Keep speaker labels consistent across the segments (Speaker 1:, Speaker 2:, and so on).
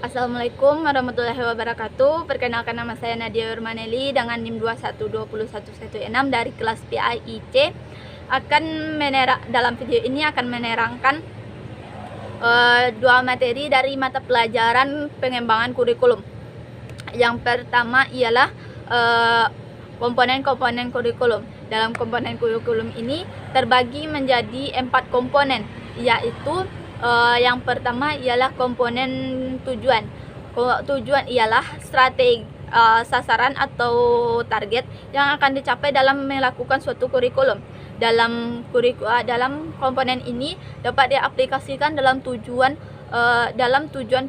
Speaker 1: Assalamualaikum warahmatullahi wabarakatuh. Perkenalkan, nama saya Nadia Urmaneli dengan NIM 2120116 dari kelas PAIC. Dalam video ini akan menerangkan dua materi dari mata pelajaran pengembangan kurikulum. Yang pertama ialah komponen-komponen kurikulum. Dalam komponen kurikulum ini terbagi menjadi 4 komponen, yaitu yang pertama ialah komponen tujuan. Tujuan ialah strategi, sasaran atau target yang akan dicapai dalam melakukan suatu kurikulum. Dalam komponen ini dapat diaplikasikan dalam tujuan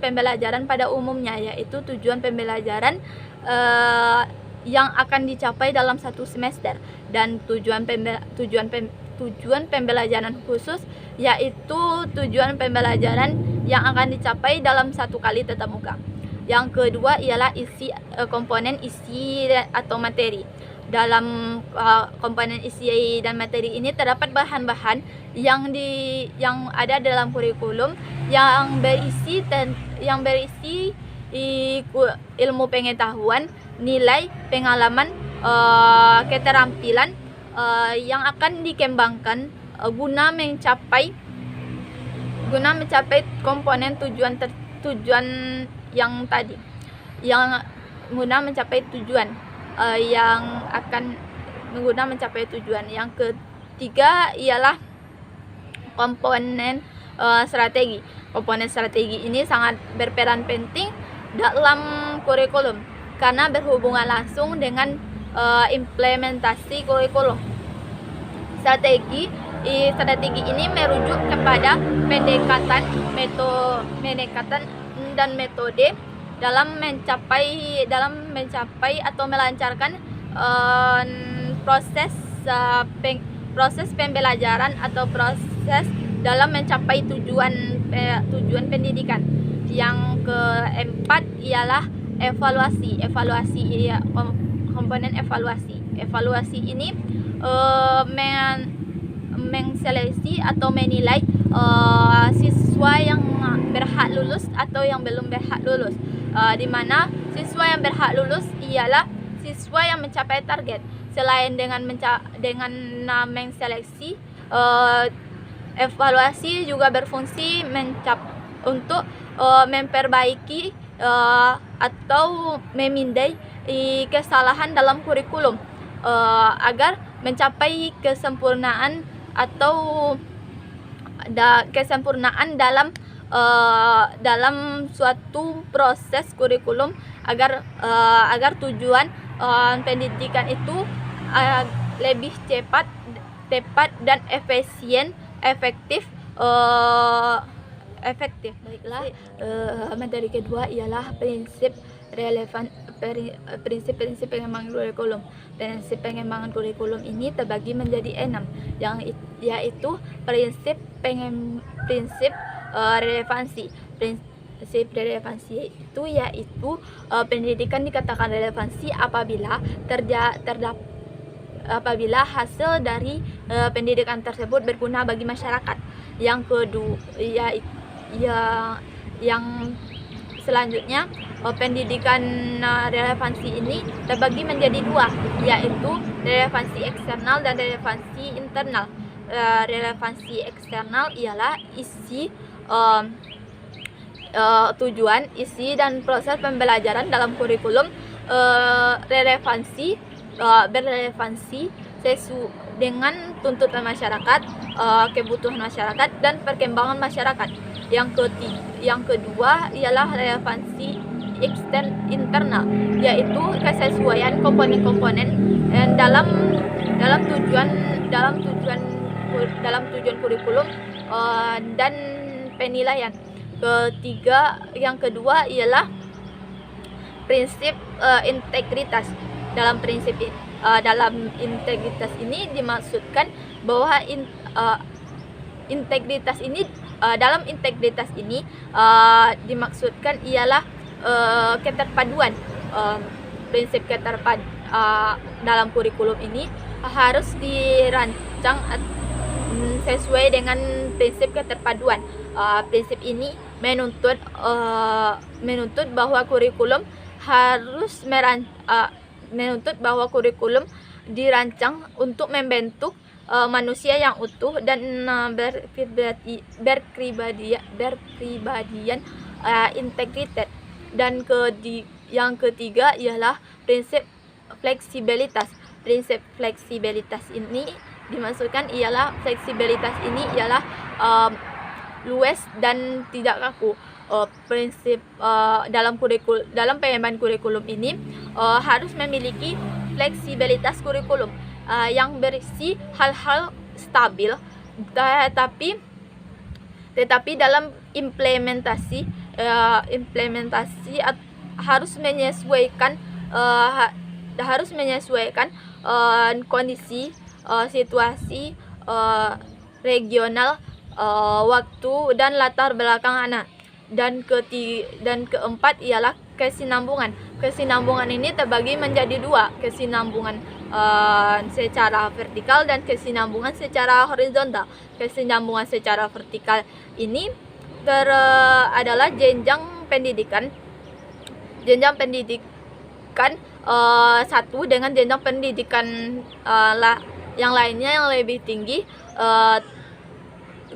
Speaker 1: pembelajaran pada umumnya, yaitu tujuan pembelajaran yang akan dicapai dalam satu semester, dan tujuan pembelajaran khusus, yaitu tujuan pembelajaran yang akan dicapai dalam satu kali tatap muka. Yang kedua ialah komponen isi atau materi. Dalam komponen isi dan materi ini terdapat bahan-bahan yang ada dalam kurikulum yang berisi ilmu pengetahuan, nilai, pengalaman, keterampilan yang akan dikembangkan guna mencapai komponen tujuan yang tadi, yang guna mencapai tujuan Yang ketiga ialah komponen strategi. Komponen strategi ini sangat berperan penting dalam kurikulum karena berhubungan langsung dengan implementasi kurikulum. Strategi ini merujuk kepada pendekatan dan metode dalam mencapai atau melancarkan proses pembelajaran atau proses dalam mencapai tujuan pendidikan. Yang keempat ialah evaluasi. Komponen evaluasi. Evaluasi ini mengseleksi atau menilai siswa yang berhak lulus atau yang belum berhak lulus. Di mana siswa yang berhak lulus ialah siswa yang mencapai target. Selain dengan mengseleksi, evaluasi juga berfungsi untuk memperbaiki atau memindai kesalahan dalam kurikulum agar mencapai kesempurnaan dalam suatu proses kurikulum, agar tujuan pendidikan itu lebih cepat, tepat, dan efektif. Baiklah, materi kedua ialah prinsip pengembangan kurikulum. Prinsip pengembangan kurikulum ini terbagi menjadi 6, yaitu prinsip relevansi. Prinsip relevansi itu yaitu pendidikan dikatakan relevansi apabila hasil dari pendidikan tersebut berguna bagi masyarakat. Yang kedua, yang selanjutnya, pendidikan relevansi ini terbagi menjadi 2, yaitu relevansi eksternal dan relevansi internal. Relevansi eksternal ialah isi, tujuan, isi, dan proses pembelajaran dalam kurikulum. Berrelevansi dengan tuntutan masyarakat, kebutuhan masyarakat, dan perkembangan masyarakat. Yang kedua ialah relevansi internal, yaitu kesesuaian komponen-komponen dalam tujuan kurikulum dan penilaian. Yang kedua ialah prinsip integritas. Dalam integritas ini dimaksudkan bahwa dalam integritas ini dimaksudkan ialah keterpaduan. Prinsip dalam kurikulum ini harus dirancang sesuai dengan prinsip keterpaduan. Prinsip ini menuntut bahwa kurikulum dirancang untuk membentuk manusia yang utuh dan berpribadian integritas. Dan yang ketiga ialah prinsip fleksibilitas. Prinsip fleksibilitas ini dimaksudkan ialah luas dan tidak kaku. Prinsip dalam pengembangan kurikulum ini harus memiliki fleksibilitas kurikulum yang berisi hal-hal stabil, tetapi dalam implementasi harus menyesuaikan kondisi, situasi regional, waktu dan latar belakang anak. Dan keempat ialah kesinambungan. Kesinambungan ini terbagi menjadi dua, kesinambungan secara vertikal dan kesinambungan secara horizontal. Kesinambungan secara vertikal ini adalah jenjang pendidikan satu dengan jenjang pendidikan yang lainnya yang lebih tinggi.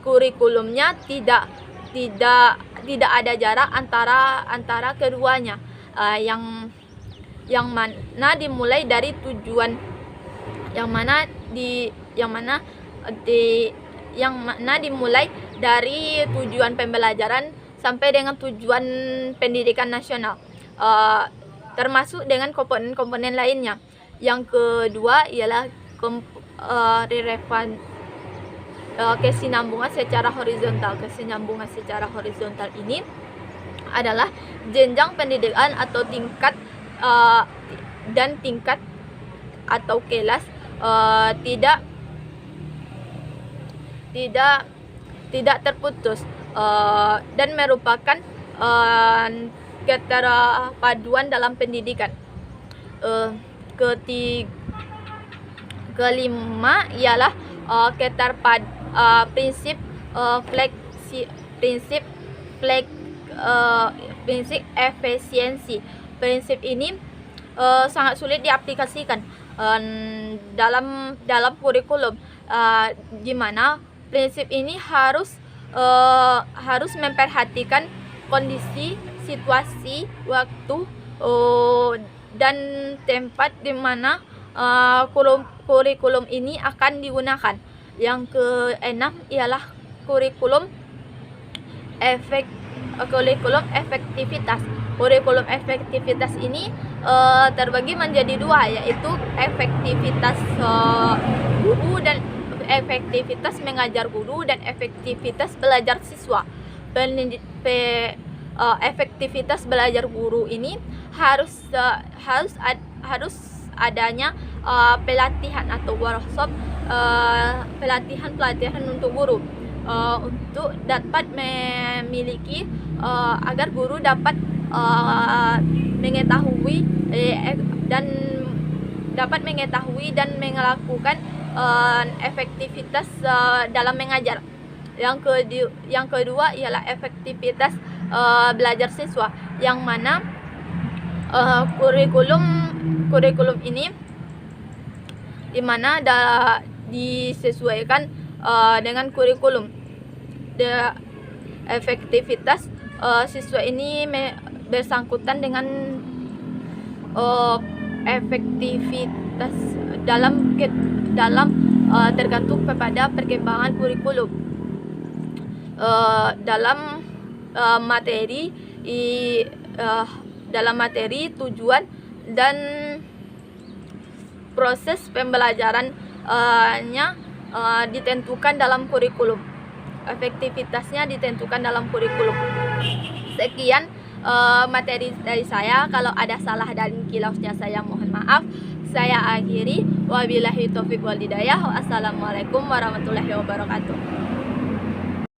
Speaker 1: Kurikulumnya tidak ada jarak antara keduanya, yang mana dimulai dari tujuan pembelajaran sampai dengan tujuan pendidikan nasional, termasuk dengan komponen-komponen lainnya. Yang kedua ialah kesinambungan secara horizontal. Kesinambungan secara horizontal ini adalah jenjang pendidikan atau tingkat atau kelas tidak terputus dan merupakan keterpaduan dalam pendidikan. Kelima ialah prinsip efisiensi. Prinsip ini sangat sulit diaplikasikan dalam kurikulum, di mana prinsip ini harus memperhatikan kondisi, situasi, waktu dan tempat di mana kurikulum ini akan digunakan. Yang keenam ialah kurikulum efektivitas. Kurikulum efektivitas ini terbagi menjadi dua, yaitu efektivitas guru dan efektivitas mengajar guru dan efektivitas belajar siswa. Efektivitas belajar guru ini harus adanya pelatihan atau workshop, pelatihan untuk guru untuk dapat memiliki agar guru dapat mengetahui dan melakukan efektivitas dalam mengajar. Yang kedua ialah efektivitas belajar siswa, yang mana kurikulum ini dimana disesuaikan dengan kurikulum. Efektivitas siswa ini bersangkutan dengan efektivitas dalam tergantung kepada perkembangan kurikulum dalam materi, tujuan dan proses pembelajarannya ditentukan dalam kurikulum. Efektivitasnya ditentukan dalam kurikulum. Sekian materi dari saya. Kalau ada salah dan kilafnya saya mohon maaf. Saya akhiri. Wabillahi taufiq wal hidayah. Wassalamualaikum warahmatullahi wabarakatuh.